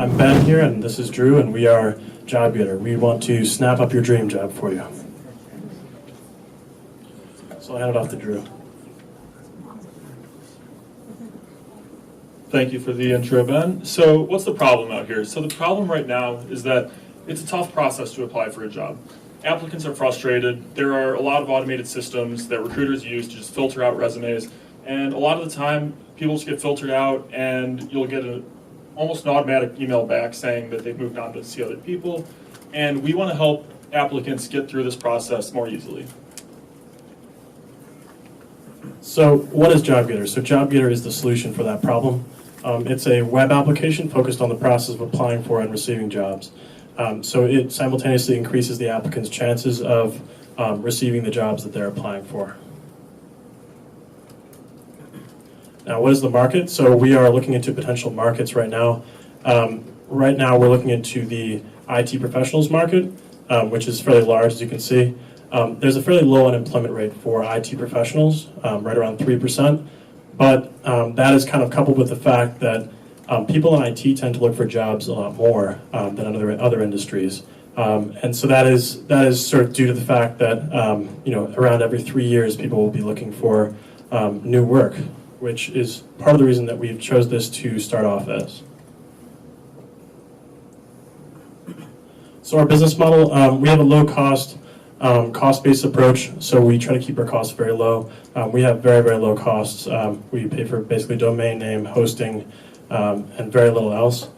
I'm Ben here, and this is Drew, and we are Jobgator. We want to snap up your dream job for you. So I'll hand it off to Drew. Thank you for the intro, Ben. So what's the problem out here? So the problem right now is that it's a tough process to apply for a job. Applicants are frustrated. There are a lot of automated systems that recruiters use to just filter out resumes. And a lot of the time, people just get filtered out, and you'll get almost an automatic email back saying that they've moved on to see other people. And we want to help applicants get through this process more easily. So what is Jobgator? So Jobgator is the solution for that problem. It's a web application focused on the process of applying for and receiving jobs. So it simultaneously increases the applicant's chances of receiving the jobs that they're applying for. Now, what is the market? So we are looking into potential markets right now. Right now, we're looking into the IT professionals market, which is fairly large, as you can see. There's a fairly low unemployment rate for IT professionals, right around 3%. But that is kind of coupled with the fact that people in IT tend to look for jobs a lot more than other industries. And so that is sort of due to the fact that around every 3 years, people will be looking for new work, which is part of the reason that we've chose this to start off as. So our business model, we have a low-cost, cost-based approach, so we try to keep our costs very low. We have very, very low costs. We pay for basically domain name, hosting, and very little else.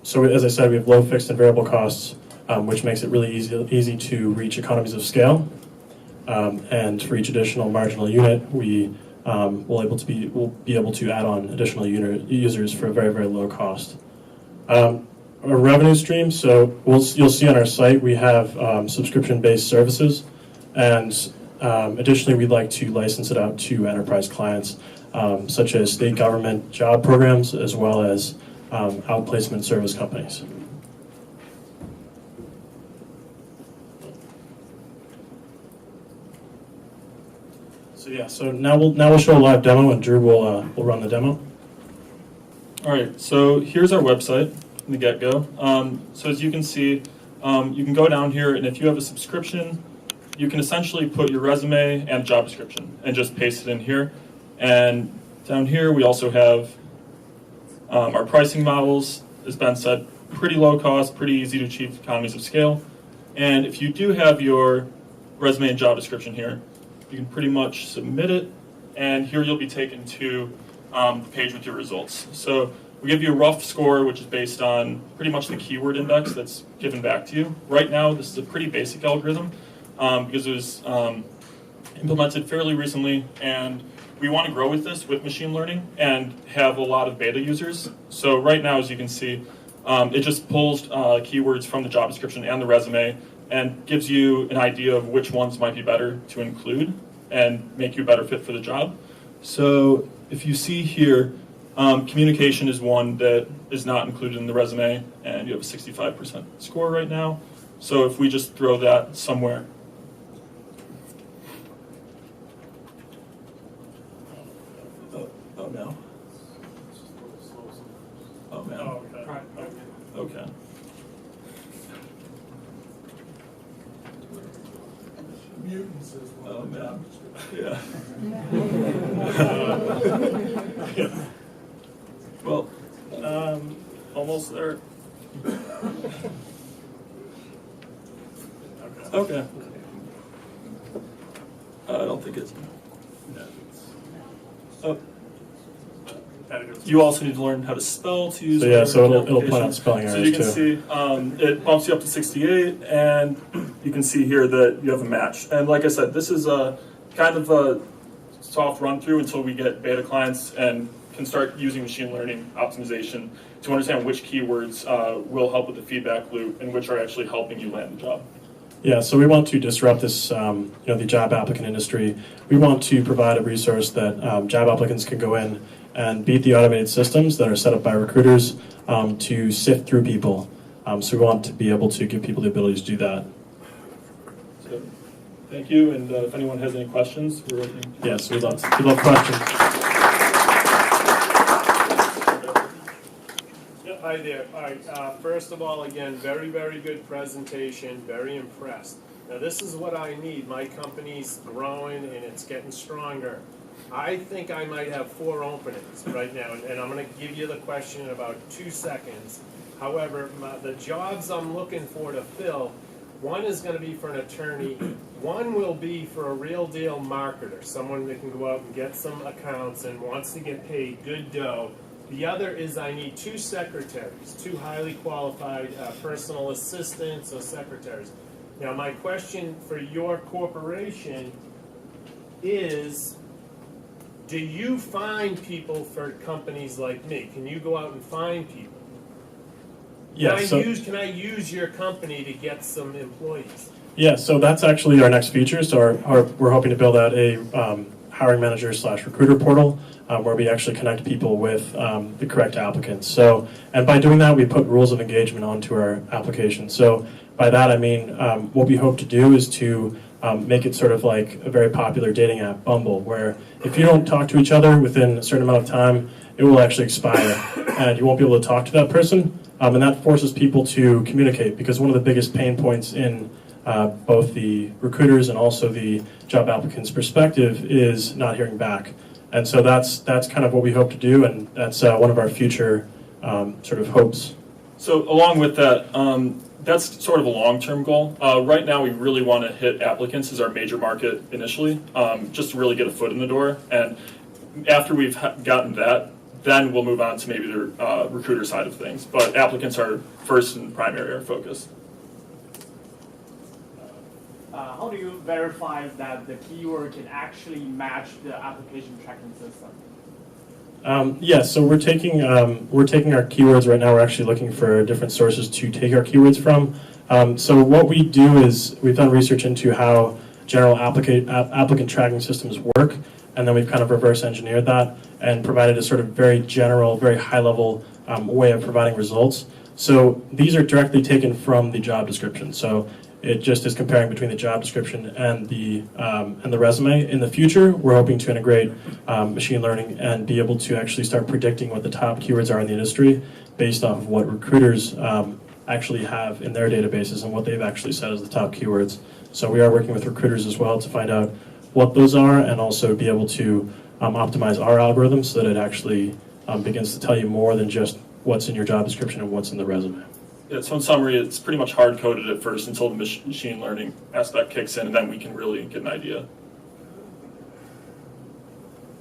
So as I said, we have low fixed and variable costs, which makes it really easy to reach economies of scale. And for each additional marginal unit, we'll be able to add on additional users for a very, very low cost. A revenue stream, so you'll see on our site we have subscription-based services, and additionally we'd like to license it out to enterprise clients, such as state government job programs, as well as outplacement service companies. So now we'll show a live demo, and Drew will run the demo. All right, so here's our website from the get-go. So as you can see, you can go down here, and if you have a subscription, you can essentially put your resume and job description and just paste it in here. And down here, we also have our pricing models, as Ben said, pretty low cost, pretty easy to achieve economies of scale. And if you do have your resume and job description here, you can pretty much submit it, and here you'll be taken to the page with your results. So we give you a rough score, which is based on pretty much the keyword index that's given back to you. Right now, this is a pretty basic algorithm because it was implemented fairly recently, and we want to grow with this with machine learning and have a lot of beta users. So right now, as you can see, it just pulls keywords from the job description and the resume and gives you an idea of which ones might be better to include and make you a better fit for the job. So if you see here, communication is one that is not included in the resume, and you have a 65% score right now. So if we just throw that somewhere. Oh no. Oh man. Oh, okay. Okay. Mutants as well. Oh man. Yeah. Well, almost there. Okay. I don't think it's. Oh. You also need to learn how to spell to use. So yeah, so it'll point out spelling So errors you can too. see it bumps you up to 68, and you can see here that you have a match. And like I said, this is a kind of a soft run through until we get beta clients and can start using machine learning optimization to understand which keywords will help with the feedback loop and which are actually helping you land the job. Yeah, so we want to disrupt this, the job applicant industry. We want to provide a resource that job applicants can go in and beat the automated systems that are set up by recruiters to sift through people. So we want to be able to give people the ability to do that. So, thank you, and if anyone has any questions, we're open. Yes, we'd love questions. Hi there. All right. First of all, again, very, very good presentation. Very impressed. Now, this is what I need. My company's growing and it's getting stronger. I think I might have 4 openings right now, and I'm going to give you the question in about 2 seconds. However, the jobs I'm looking for to fill, one is going to be for an attorney. One will be for a real deal marketer, someone that can go out and get some accounts and wants to get paid good dough. The other is I need 2 secretaries, 2 highly qualified personal assistants or secretaries. Now, my question for your corporation is, do you find people for companies like me? Can you go out and find people? Yeah, Can I use your company to get some employees? Yeah, so that's actually our next feature. So we're hoping to build out a hiring manager / recruiter portal where we actually connect people with the correct applicants. So, and by doing that, we put rules of engagement onto our application. So by that, I mean, what we hope to do is to make it sort of like a very popular dating app, Bumble, where if you don't talk to each other within a certain amount of time, it will actually expire and you won't be able to talk to that person. And that forces people to communicate, because one of the biggest pain points in both the recruiters and also the job applicants' perspective is not hearing back. And so that's kind of what we hope to do, and that's one of our future sort of hopes. So along with that, that's sort of a long-term goal. Right now, we really want to hit applicants as our major market initially, just to really get a foot in the door. And after we've gotten that, then we'll move on to maybe the recruiter side of things. But applicants are first and primary our focus. How do you verify that the keyword can actually match the application tracking system? So we're taking our keywords right now. We're actually looking for different sources to take our keywords from. So what we do is we've done research into how general applicant tracking systems work, and then we've kind of reverse engineered that and provided a sort of very general, very high level way of providing results. So these are directly taken from the job description. So it just is comparing between the job description and the resume. In the future, we're hoping to integrate machine learning and be able to actually start predicting what the top keywords are in the industry based off of what recruiters actually have in their databases and what they've actually said as the top keywords. So we are working with recruiters as well to find out what those are, and also be able to optimize our algorithm so that it actually begins to tell you more than just what's in your job description and what's in the resume. Yeah, so in summary, it's pretty much hard-coded at first until the machine learning aspect kicks in, and then we can really get an idea.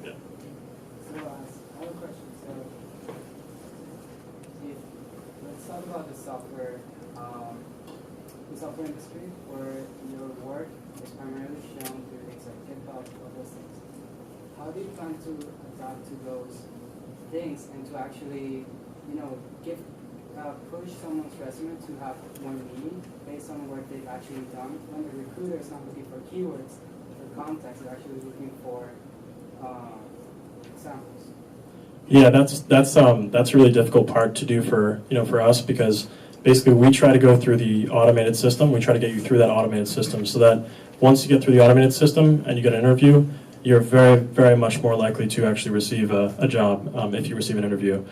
Yeah. So I have a question. So let's talk about the software industry, where your work is primarily shown through executive of those things. How do you plan to adapt to those things and to actually, push someone's resume to have more meaning based on what they've actually done, when the recruiter is not looking for keywords or context, they're actually looking for examples? Yeah, that's a really difficult part to do for us, because basically we try to go through the automated system. We try to get you through that automated system so that once you get through the automated system and you get an interview, you're very, very much more likely to actually receive a job if you receive an interview.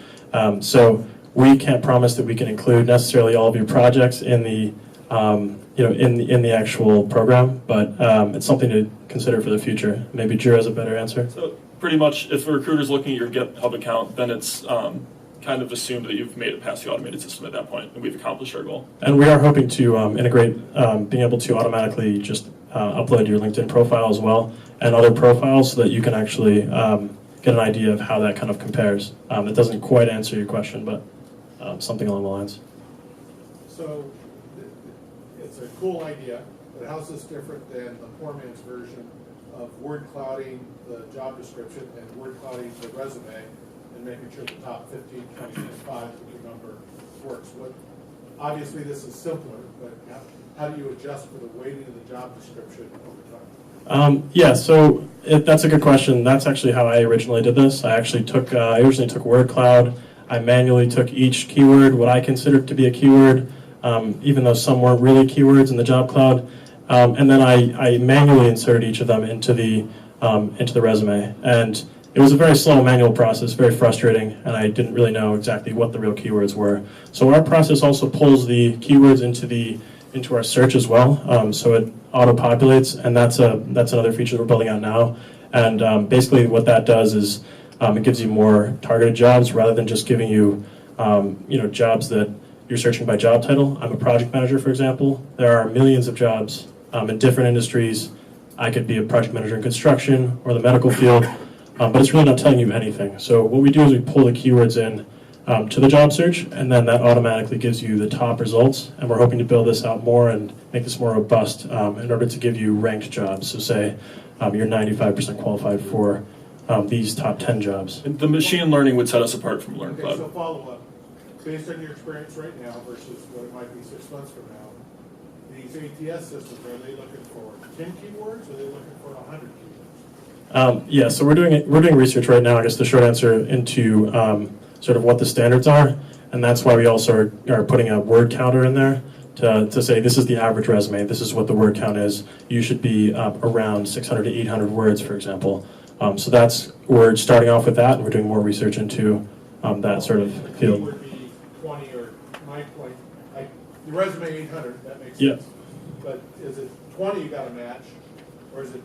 So we can't promise that we can include necessarily all of your projects in the in the actual program, but it's something to consider for the future. Maybe Drew has a better answer. So pretty much, if a recruiter's looking at your GitHub account, then it's kind of assumed that you've made it past the automated system at that point, and we've accomplished our goal. And we are hoping to integrate being able to automatically just upload your LinkedIn profile as well and other profiles so that you can actually get an idea of how that kind of compares. It doesn't quite answer your question, but something along the lines. So it's a cool idea, but how's this different than the poor man's version of word clouding the job description and word clouding the resume and making sure the top 15, 20, 25 that we number works? Obviously this is simpler, but how do you adjust for the weighting of the job description over time? So that's a good question. That's actually how I originally did this. I originally took word cloud. I manually took each keyword, what I considered to be a keyword, even though some weren't really keywords in the job cloud, and then I manually inserted each of them into the resume. And it was a very slow manual process, very frustrating, and I didn't really know exactly what the real keywords were. So our process also pulls the keywords into our search as well. So it auto-populates, and that's another feature we're building out now. And basically what that does is it gives you more targeted jobs rather than just giving you jobs that you're searching by job title. I'm a project manager, for example. There are millions of jobs in different industries. I could be a project manager in construction or the medical field, but it's really not telling you anything. So what we do is we pull the keywords in to the job search, and then that automatically gives you the top results. And we're hoping to build this out more and make this more robust in order to give you ranked jobs. So say you're 95% qualified for these top 10 jobs. And the machine learning would set us apart from Okay, LearnCloud. so follow up. Based on your experience right now versus what it might be 6 months from now, these ATS systems, are they looking for 10 keywords or are they looking for 100 keywords? Yeah, so we're doing research right now, I guess the short answer, into sort of what the standards are, and that's why we also are putting a word counter in there to say this is the average resume, this is what the word count is. You should be around 600 to 800 words, for example. So we're starting off with that, and we're doing more research into that sort of The field. keyword be 20 or my point, like your resume 800, that makes Yeah. sense. But is it 20 you got to match, or is it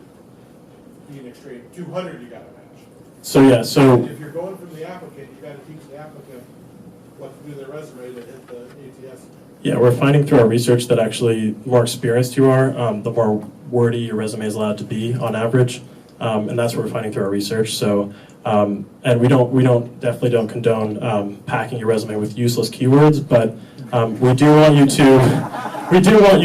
being extreme 200 you got to match? So yeah, so If you're going from the applicant, you got to teach the applicant what to do their resume to hit the ATS. yeah, we're finding through our research that actually the more experienced you are, the more wordy your resume is allowed to be on average, and that's what we're finding through our research. So, and we definitely don't condone packing your resume with useless keywords, but we do want you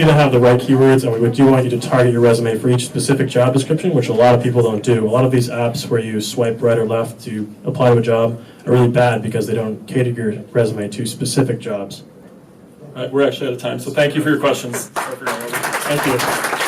to have the right keywords, and we do want you to target your resume for each specific job description, which a lot of people don't do. A lot of these apps where you swipe right or left to apply to a job are really bad because they don't cater your resume to specific jobs. All right, we're actually out of time, so thank you for your questions. Thank you.